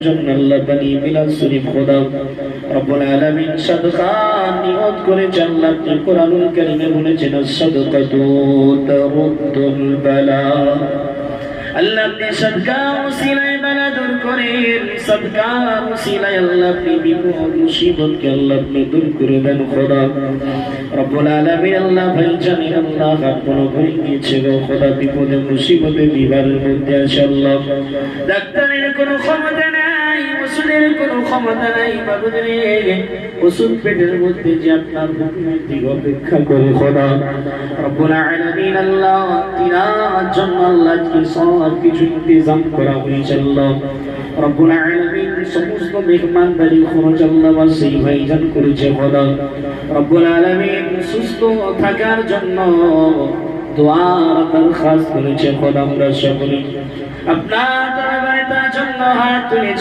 জন্য আল্লাহ বানিয়ে মিলাদ শরীফ খোদা রব্বুল আলামিন সাদকা নিয়ত করে আল্লাহ আপনি কোরআনুল কারীমে বলেছেন সাদকাতু তারুদ্দুল বালা। আল্লাহ আপনি সাদকা ওসিলায় বালা দূর করেন, সাদকা ওসিলায় আল্লাহ আপনি বিপদ মুসিবতকে আল্লাহ আপনি দূর করে দেন খোদা রব্বুল আলামিন। আল্লাহ ভাই জানেন আল্লাহ হাত বড় হয়ে গিয়েছে গো খোদা, বিপদে মুসিবতে বিবারের মধ্যে আছে আল্লাহ। ডাক্তারের কোনো ক্ষমতা নাই, ওষুধের কোনো ক্ষমতা নাই বাবুদের, ওষুধ পেটের মধ্যে যে আপনার হুকুমের দিকে অপেক্ষা করে খোদা রব্বুল আলামিন। আল্লাহ তিনার জন্য আল্লাহ কি সব কিছু ইন্তজাম করা হয়েছে আল্লাহ রব্বুল আলামিন। সমস্ত মেহমানদারি খরচ আল্লাহ ওয়াসি ভাইজান করেছে খোদা রব্বুল আলামিন। সুস্থ থাকার জন্য দোয়ার দরখাস্ত করেছে খোদা। আমরা সকলে আপনার দরবারে তার জন্য হাত তুলেছি।